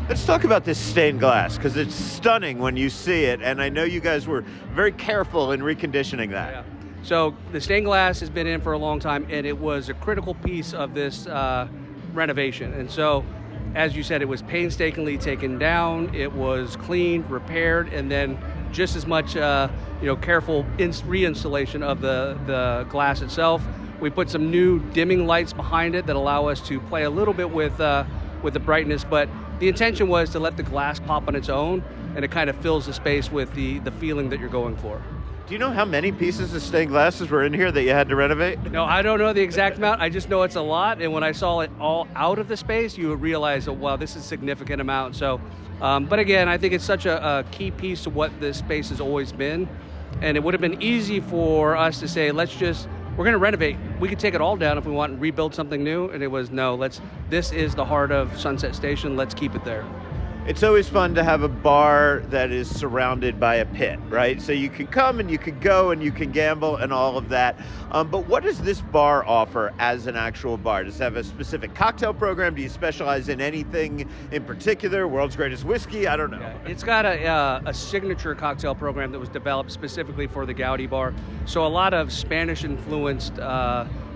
Let's talk about this stained glass, because it's stunning when you see it, and I know you guys were very careful in reconditioning that. Yeah. So the stained glass has been in for a long time, and it was a critical piece of this renovation. And so, as you said, it was painstakingly taken down, it was cleaned, repaired, and then just as much careful reinstallation of the glass itself. We put some new dimming lights behind it that allow us to play a little bit with the brightness, but the intention was to let the glass pop on its own, and it kind of fills the space with the feeling that you're going for. Do you know how many pieces of stained glasses were in here that you had to renovate? No, I don't know the exact amount. I just know it's a lot, and when I saw it all out of the space, you would realize, oh, wow, this is a significant amount. So, but again, I think it's such a key piece to what this space has always been, and it would have been easy for us to say, we're going to renovate. We could take it all down if we want and rebuild something new. And it was, no, this is the heart of Sunset Station. Let's keep it there. It's always fun to have a bar that is surrounded by a pit, right? So you can come and you can go and you can gamble and all of that. But what does this bar offer as an actual bar? Does it have a specific cocktail program? Do you specialize in anything in particular? World's greatest whiskey? I don't know. Yeah, it's got a signature cocktail program that was developed specifically for the Gaudi Bar. So a lot of Spanish-influenced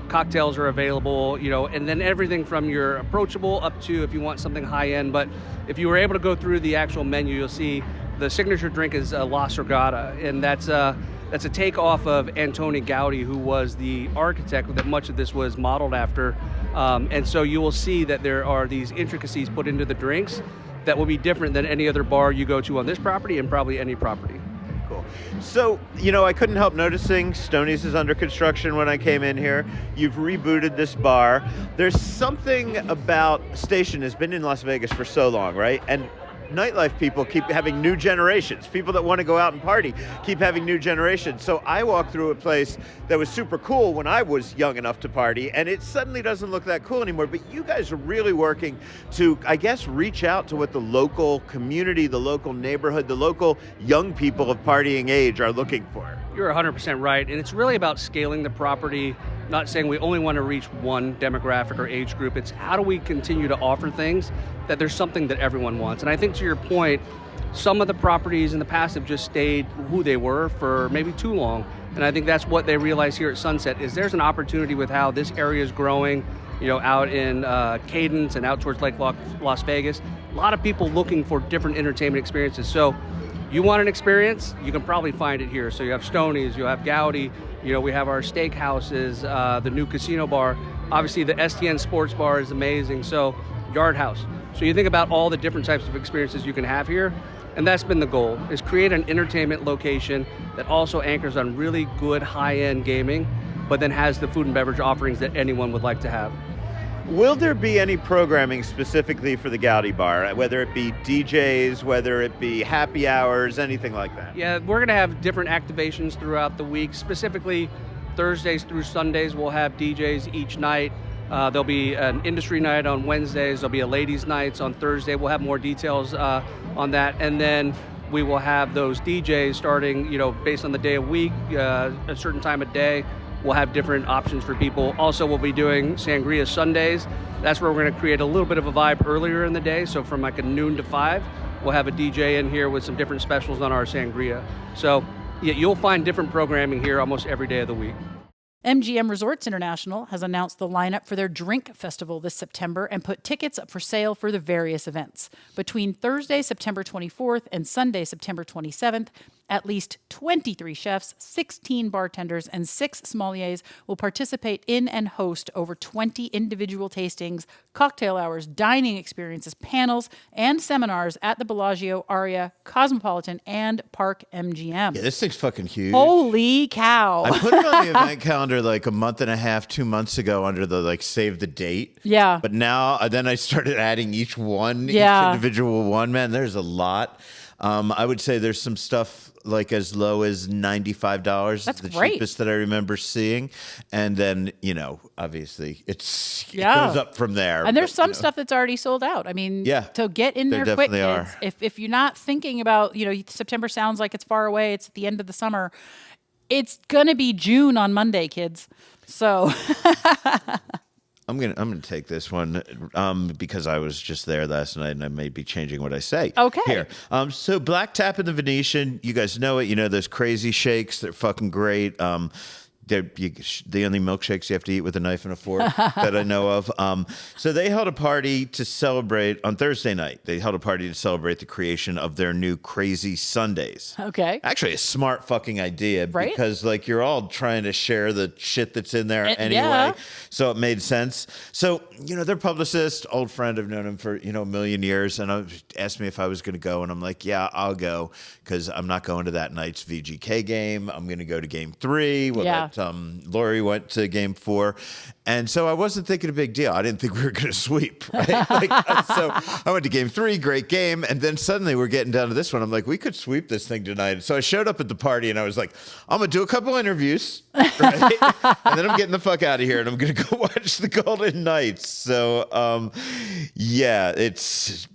cocktails are available, and then everything from your approachable up to if you want something high-end. But if you were able to go through the actual menu, you'll see the signature drink is La Surgata, and that's a take off of Antoni Gaudi, who was the architect that much of this was modeled after. And so you will see that there are these intricacies put into the drinks that will be different than any other bar you go to on this property and probably any property. Cool. So, I couldn't help noticing Stoney's is under construction when I came in here. You've rebooted this bar. There's something about Station has been in Las Vegas for so long, right? And nightlife people keep having new generations. People that want to go out and party keep having new generations. So I walked through a place that was super cool when I was young enough to party, and it suddenly doesn't look that cool anymore. But you guys are really working to, I guess, reach out to what the local community, the local neighborhood, the local young people of partying age are looking for. You're 100% right, and it's really about scaling the property, not saying we only want to reach one demographic or age group. It's how do we continue to offer things that there's something that everyone wants. And I think to your point, some of the properties in the past have just stayed who they were for maybe too long. And I think that's what they realize here at Sunset is there's an opportunity with how this area is growing, out in Cadence and out towards Lake Las Vegas. A lot of people looking for different entertainment experiences. So you want an experience, you can probably find it here. So you have Stoney's, you have Gaudi, we have our steak houses, the new casino bar. Obviously the STN Sports Bar is amazing. So Yard House. So you think about all the different types of experiences you can have here. And that's been the goal, is create an entertainment location that also anchors on really good high-end gaming, but then has the food and beverage offerings that anyone would like to have. Will there be any programming specifically for the Gaudi Bar, whether it be DJs, whether it be happy hours, anything like that? Yeah, we're going to have different activations throughout the week. Specifically, Thursdays through Sundays, we'll have DJs each night. There'll be an industry night on Wednesdays. There'll be a ladies' nights on Thursday. We'll have more details on that. And then we will have those DJs starting, based on the day of week, a certain time of day. We'll have different options for people. Also, we'll be doing Sangria Sundays. That's where we're going to create a little bit of a vibe earlier in the day. So from like a noon to 5, we'll have a DJ in here with some different specials on our Sangria. So yeah, you'll find different programming here almost every day of the week. MGM Resorts International has announced the lineup for their Drink Festival this September and put tickets up for sale for the various events. Between Thursday, September 24th and Sunday, September 27th, at least 23 chefs, 16 bartenders, and 6 sommeliers will participate in and host over 20 individual tastings, cocktail hours, dining experiences, panels, and seminars at the Bellagio, Aria, Cosmopolitan, and Park MGM. Yeah, this thing's fucking huge. Holy cow. I put it on the event calendar like a month and a half, 2 months ago under the save the date. Yeah. But now, then I started adding each individual one. Man, there's a lot. I would say there's some stuff like as low as $95. That's the great. Cheapest that I remember seeing. And then, obviously it goes up from there. And there's some stuff that's already sold out. I mean, so get in there quick, kids. If you're not thinking about, September sounds like it's far away, it's at the end of the summer. It's going to be June on Monday, kids. So I'm gonna take this one because I was just there last night and I may be changing what I say. Okay. Here. So Black Tap in the Venetian, you guys know it. Those crazy shakes. They're fucking great. They're the only milkshakes you have to eat with a knife and a fork that I know of. So they held a party to celebrate on Thursday night. They held a party to celebrate the creation of their new Crazy Sundays. Okay. Actually, a smart fucking idea, right? Because you're all trying to share the shit that's in there anyway. Yeah. So it made sense. So, their publicist, old friend, I've known him for, a million years, and asked me if I was going to go. And I'm like, yeah, I'll go because I'm not going to that night's VGK game. I'm going to go to game 3. Lori went to game 4. And so I wasn't thinking a big deal. I didn't think we were going to sweep, right? So I went to game 3, great game. And then suddenly we're getting down to this one. I'm like, we could sweep this thing tonight. So I showed up at the party and I was like, I'm going to do a couple interviews, right? And then I'm getting the fuck out of here and I'm going to go watch the Golden Knights. So, it's...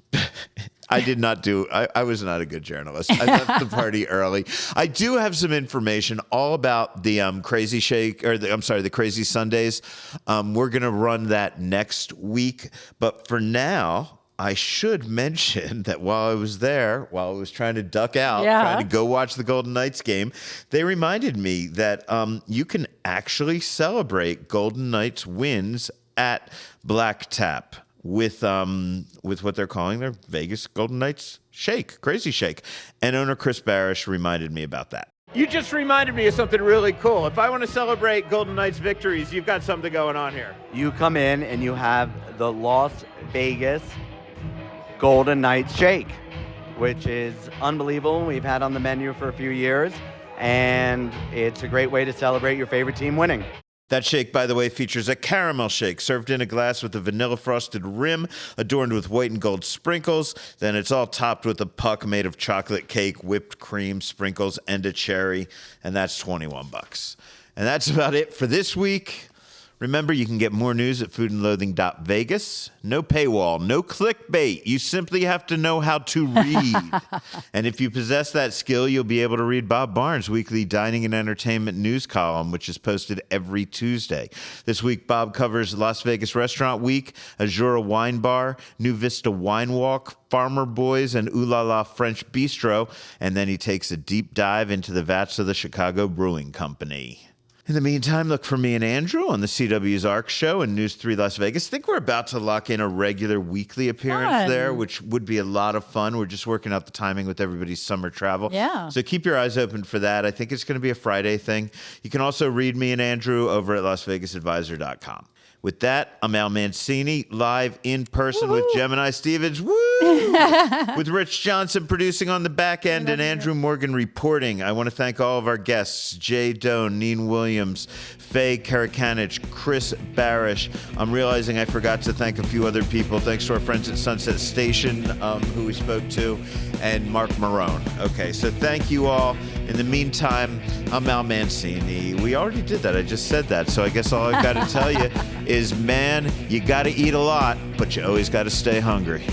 I did not I was not a good journalist. I left the party early. I do have some information all about the Crazy Shake, the Crazy Sundays. We're going to run that next week. But for now, I should mention that while I was trying to duck out, trying to go watch the Golden Knights game, they reminded me that you can actually celebrate Golden Knights wins at Black Tap with what they're calling their Vegas Golden Knights Shake, Crazy Shake. And owner Chris Barish reminded me about that. You just reminded me of something really cool. If I want to celebrate Golden Knights victories, you've got something going on here. You come in and you have the Las Vegas Golden Knights Shake, which is unbelievable. We've had on the menu for a few years, and it's a great way to celebrate your favorite team winning. That shake, by the way, features a caramel shake served in a glass with a vanilla frosted rim adorned with white and gold sprinkles. Then it's all topped with a puck made of chocolate cake, whipped cream, sprinkles, and a cherry. And that's $21. And that's about it for this week. Remember, you can get more news at foodandloathing.vegas. No paywall, no clickbait. You simply have to know how to read. And if you possess that skill, you'll be able to read Bob Barnes' weekly dining and entertainment news column, which is posted every Tuesday. This week, Bob covers Las Vegas Restaurant Week, Azura Wine Bar, New Vista Wine Walk, Farmer Boys, and Ooh La La French Bistro. And then he takes a deep dive into the vats of the Chicago Brewing Company. In the meantime, look for me and Andrew on the CW's ARC show and News 3 Las Vegas. I think we're about to lock in a regular weekly appearance there, which would be a lot of fun. We're just working out the timing with everybody's summer travel. Yeah. So keep your eyes open for that. I think it's going to be a Friday thing. You can also read me and Andrew over at LasVegasAdvisor.com. With that, I'm Al Mancini, live in person with Gemini Stevens. Woo! With Rich Johnson producing on the back end and Andrew Morgan reporting. I want to thank all of our guests, Jae Doan, Neen Williams, Fhaye Kerekenich, Chris Barish. I'm realizing I forgot to thank a few other people. Thanks to our friends at Sunset Station, who we spoke to, and Marc Marrone. Okay, so thank you all. In the meantime, I'm Al Mancini. We already did that. I just said that. So I guess all I got to tell you is, man, you got to eat a lot, but you always got to stay hungry.